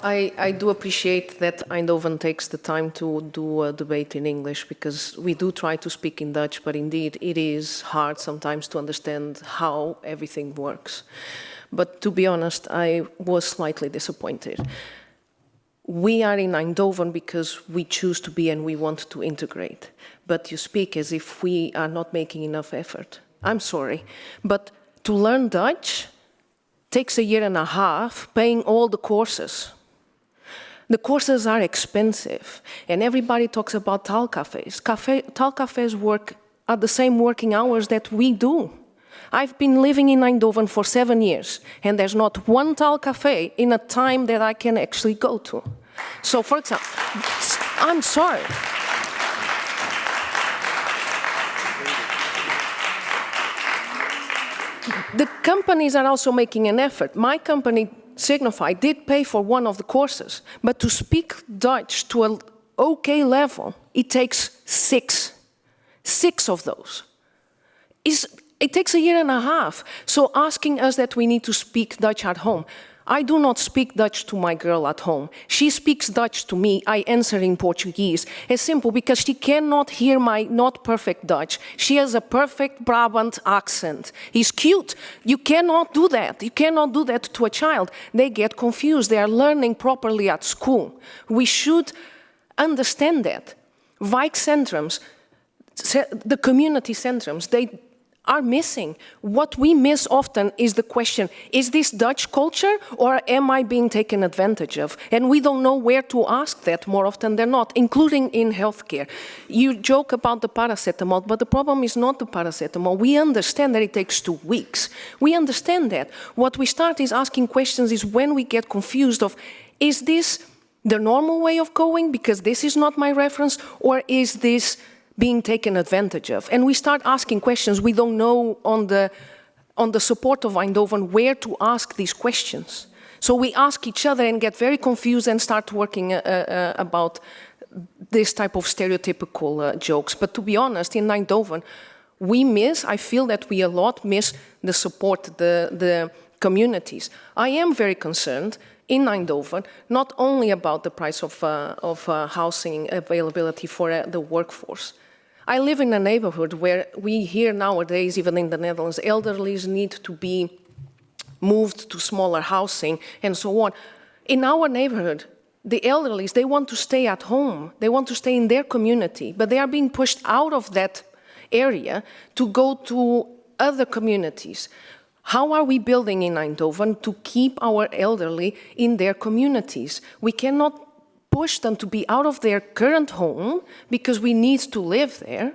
I do appreciate that Eindhoven takes the time to do a debate in English, because we do try to speak in Dutch, but indeed it is hard sometimes to understand how everything works. But to be honest, I was slightly disappointed. We are in Eindhoven because we choose to be and we want to integrate. But you speak as if we are not making enough effort. I'm sorry, but to learn Dutch takes a year and a half, paying all the courses. The courses are expensive, and everybody talks about taalcafés. Taalcafés work at the same working hours that we do. I've been living in Eindhoven for 7 years, and there's not one taalcafé in a time that I can actually go to. So, for example, I'm sorry. The companies are also making an effort. My company, Signify, did pay for one of the courses, but to speak Dutch to an okay level, it takes six of those. It takes a year and a half. So asking us that we need to speak Dutch at home. I do not speak Dutch to my girl at home. She speaks Dutch to me. I answer in Portuguese. It's simple, because she cannot hear my not perfect Dutch. She has a perfect Brabant accent. It's cute. You cannot do that. You cannot do that to a child. They get confused. They are learning properly at school. We should understand that. Wijkcentrums, the community centrums, they are missing. What we miss often is the question, is this Dutch culture or am I being taken advantage of? And we don't know where to ask that more often than not, including in healthcare. You joke about the paracetamol, but the problem is not the paracetamol. We understand that it takes 2 weeks. We understand that. What we start is asking questions is when we get confused of, is this the normal way of going because this is not my reference, or is this being taken advantage of? And we start asking questions. We don't know on the support of Eindhoven where to ask these questions. So we ask each other and get very confused and start working about this type of stereotypical jokes. But to be honest, in Eindhoven, I feel that we a lot miss the support, the communities. I am very concerned in Eindhoven, not only about the price of housing availability for the workforce. I live in a neighborhood where we hear nowadays, even in the Netherlands, elderlies need to be moved to smaller housing and so on. In our neighborhood, the elderlies, they want to stay at home. They want to stay in their community, but they are being pushed out of that area to go to other communities. How are we building in Eindhoven to keep our elderly in their communities? We cannot push them to be out of their current home because we need to live there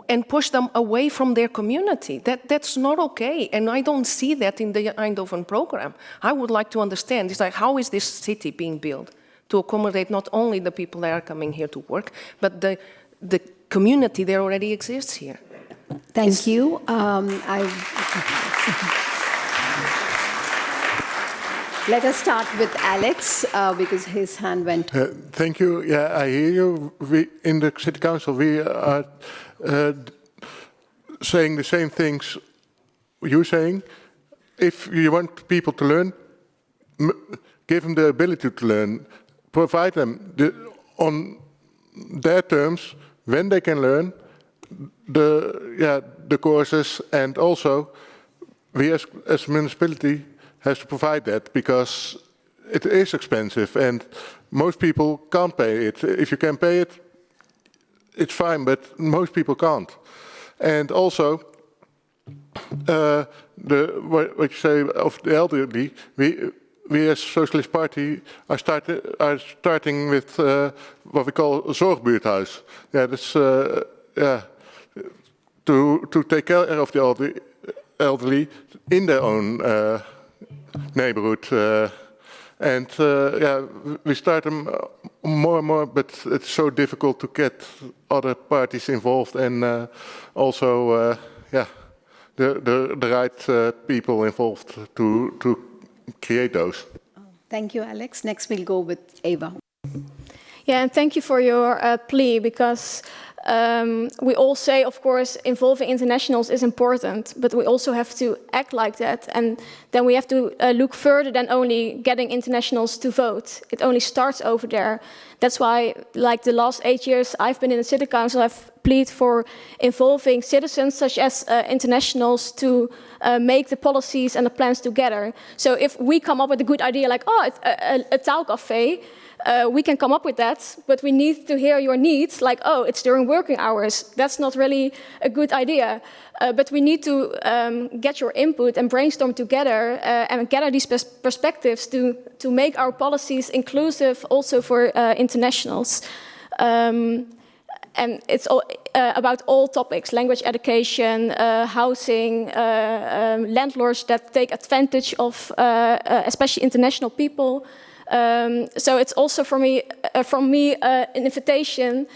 and push them away from their community. That's not okay, and I don't see that in the Eindhoven program. I would like to understand, it's like, how is this city being built to accommodate not only the people that are coming here to work, but the community that already exists here? Thank you. Let us start with Alex, because his hand went. Thank you. Yeah, I hear you. In the City Council, we are saying the same things you're saying. If you want people to learn, give them the ability to learn. Provide them on their terms, when they can learn, the courses, and also we as municipality has to provide that, because it is expensive and most people can't pay it. If you can pay it, it's fine, but most people can't. And also, what you say of the elderly, we as Socialist Party are starting with what we call a zorgbuurthuis. Yeah, that's to take care of the elderly in their own neighborhood, and we start them more and more, but it's so difficult to get other parties involved, and also the right people involved to create those. Thank you, Alex. Next we'll go with Eva. Yeah, and thank you for your plea, because we all say, of course, involving internationals is important, but we also have to act like that. And then we have to look further than only getting internationals to vote. It only starts over there. That's why, like the last 8 years I've been in the City Council, I've pleaded for involving citizens such as internationals to make the policies and the plans together. So if we come up with a good idea like, oh, a taalcafé, we can come up with that, but we need to hear your needs, like, oh, it's during working hours. That's not really a good idea. But we need to get your input and brainstorm together and gather these perspectives to make our policies inclusive also for internationals. And it's all, about all topics: language education, housing, landlords that take advantage of especially international people. So it's also for me, from me an invitation,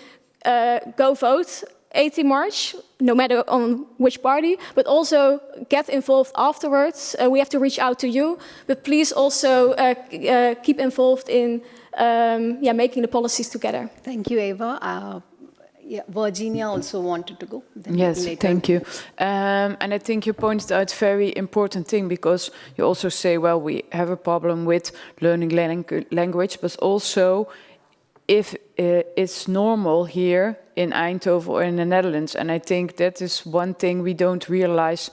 go vote 18 March, no matter on which party, but also get involved afterwards. We have to reach out to you, but please also keep involved in making the policies together. Thank you, Eva. Virginia also wanted to go. Yes, later. Thank you. And I think you pointed out a very important thing, because you also say, well, we have a problem with learning language, but also if it's normal here in Eindhoven or in the Netherlands. And I think that is one thing we don't realize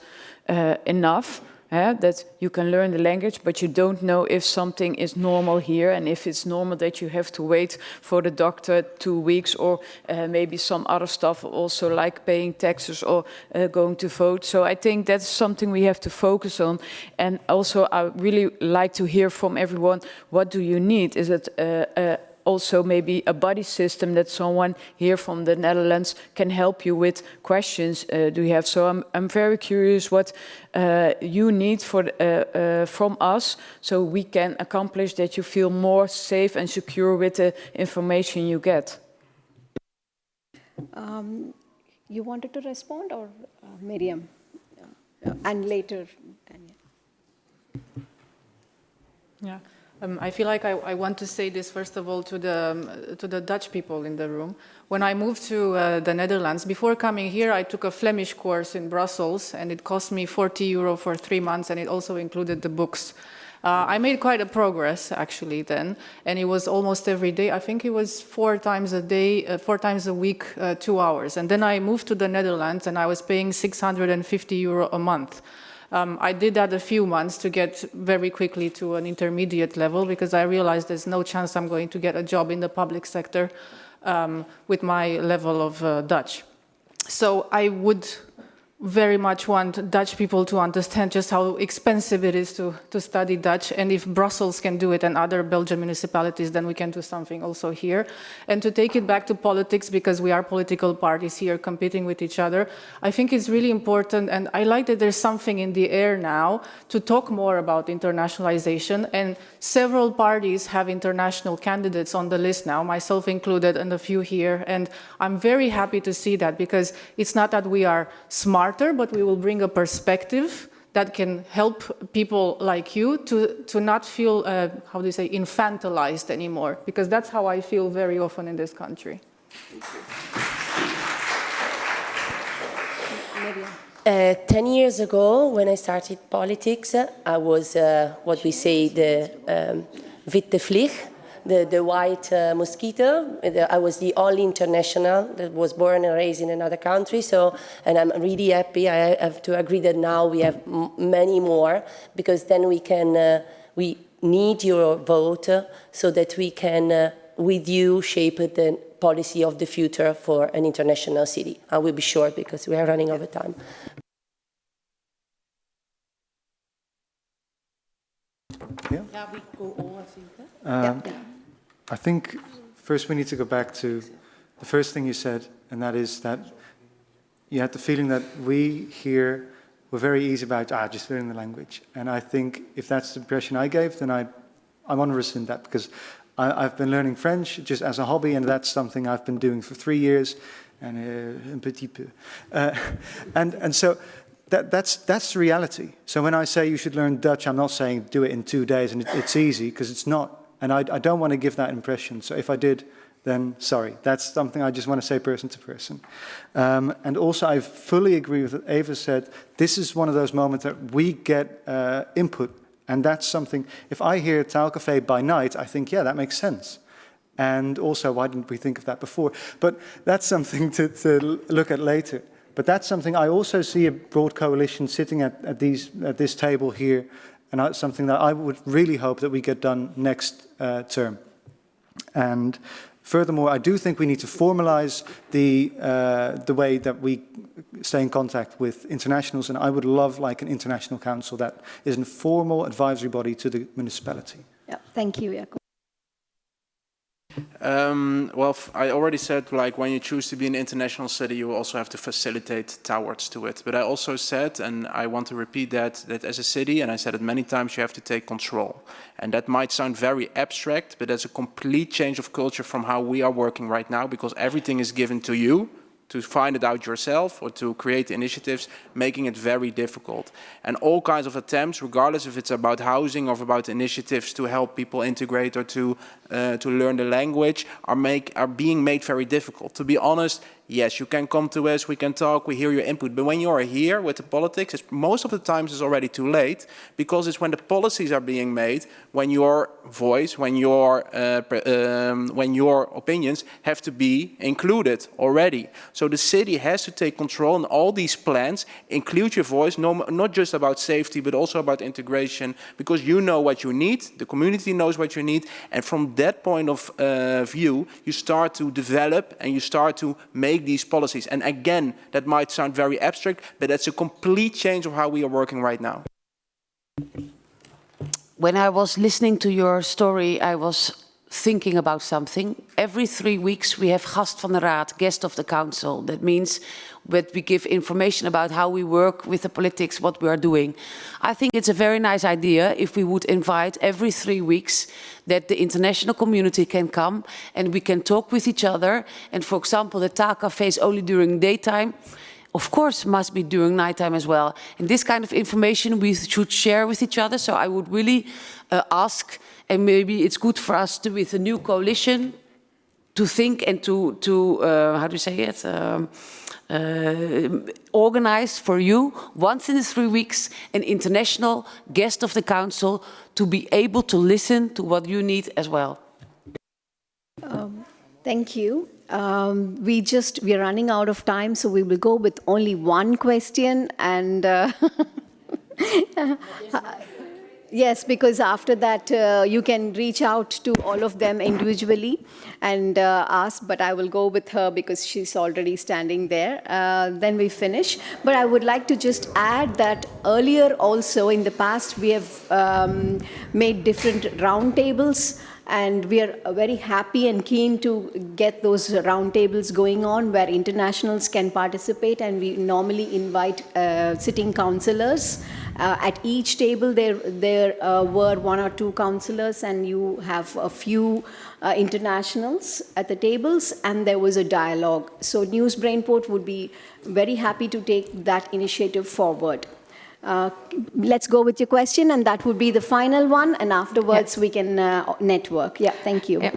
enough. That you can learn the language, but you don't know if something is normal here, and if it's normal that you have to wait for the doctor 2 weeks, or maybe some other stuff also, like paying taxes or going to vote. So I think that's something we have to focus on. And also I really like to hear from everyone, what do you need? Is it also maybe a buddy system that someone here from the Netherlands can help you with questions do you have? So I'm very curious what you need from us, so we can accomplish that you feel more safe and secure with the information you get. You wanted to respond, or Miriam? And later, Daniel. Yeah. I feel like I want to say this first of all to the Dutch people in the room. When I moved to the Netherlands, before coming here, I took a Flemish course in Brussels, and it cost me €40 for 3 months, and it also included the books. I made quite a progress actually then, and it was almost every day. I think it was 4 times a day, 4 times a week, 2 hours. And then I moved to the Netherlands, and I was paying €650 a month. I did that a few months to get very quickly to an intermediate level, because I realized there's no chance I'm going to get a job in the public sector with my level of Dutch. So I would very much want Dutch people to understand just how expensive it is to study Dutch, and if Brussels can do it and other Belgian municipalities, then we can do something also here. And to take it back to politics, because we are political parties here competing with each other, I think it's really important, and I like that there's something in the air now to talk more about internationalization, and several parties have international candidates on the list now, myself included, and a few here, and I'm very happy to see that, because it's not that we are smart, but we will bring a perspective that can help people like you to not feel, how do you say, infantilized anymore, because that's how I feel very often in this country. 10 years ago, when I started politics, I was what we say the witte vlieg, the white mosquito. I was the only international that was born and raised in another country. So, and I'm really happy. I have to agree that now we have many more, because then we can, we need your vote so that we can, with you, shape the policy of the future for an international city. I will be short because we are running over time. Yeah. I think first we need to go back to the first thing you said, and that is that you had the feeling that we here were very easy about just learning the language. And I think if that's the impression I gave, then I want to rescind that, because I've been learning French just as a hobby, and that's something I've been doing for 3 years, and un petit peu. And so that's the reality. So when I say you should learn Dutch, I'm not saying do it in 2 days and it's easy, because it's not. And I don't want to give that impression. So if I did, then sorry. That's something I just want to say person to person. And also I fully agree with what Eva said. This is one of those moments that we get input. And that's something, if I hear taalcafé by night, I think, yeah, that makes sense. And also, why didn't we think of that before? But that's something to look at later. But that's something I also see a broad coalition sitting at this table here, and that's something that I would really hope that we get done next term. And furthermore, I do think we need to formalize the way that we stay in contact with internationals, and I would love like an international council that is a formal advisory body to the municipality. Yeah, thank you, Jacob. Well, I already said, like, when you choose to be an international city, you also have to facilitate towards to it. But I also said, and I want to repeat that as a city, and I said it many times, you have to take control. And that might sound very abstract, but that's a complete change of culture from how we are working right now, because everything is given to you to find it out yourself or to create initiatives, making it very difficult. And all kinds of attempts, regardless if it's about housing or about initiatives to help people integrate or to learn the language, are being made very difficult. To be honest, yes, you can come to us, we can talk, we hear your input, but when you are here with the politics, most of the times it's already too late, because it's when the policies are being made, when your voice, when your opinions have to be included already. So the city has to take control, and all these plans include your voice, not just about safety, but also about integration, because you know what you need, the community knows what you need, and from that point of view, you start to develop and you start to make these policies. And again, that might sound very abstract, but that's a complete change of how we are working right now. When I was listening to your story, I was thinking about something. Every 3 weeks we have gast van de raad, guest of the council. That means that we give information about how we work with the politics, what we are doing. I think it's a very nice idea if we would invite every 3 weeks that the international community can come and we can talk with each other. And for example, the taalcafé is only during daytime. Of course, must be during nighttime as well. And this kind of information we should share with each other. So I would really ask, and maybe it's good for us to, with a new coalition, to think and to how do you say it? Organize for you, once in the 3 weeks, an international guest of the council to be able to listen to what you need as well. Thank you. We're running out of time, so we will go with only one question. And yes, because after that you can reach out to all of them individually and ask, but I will go with her because she's already standing there. Then we finish. But I would like to just add that earlier also in the past we have made different roundtables. And we are very happy and keen to get those roundtables going on where internationals can participate, and we normally invite sitting councillors. At each table there were 1 or 2 councillors, and you have a few internationals at the tables, and there was a dialogue. So News Brainport would be very happy to take that initiative forward. Let's go with your question, and that would be the final one, and afterwards we can network. Yeah, thank you. Yeah.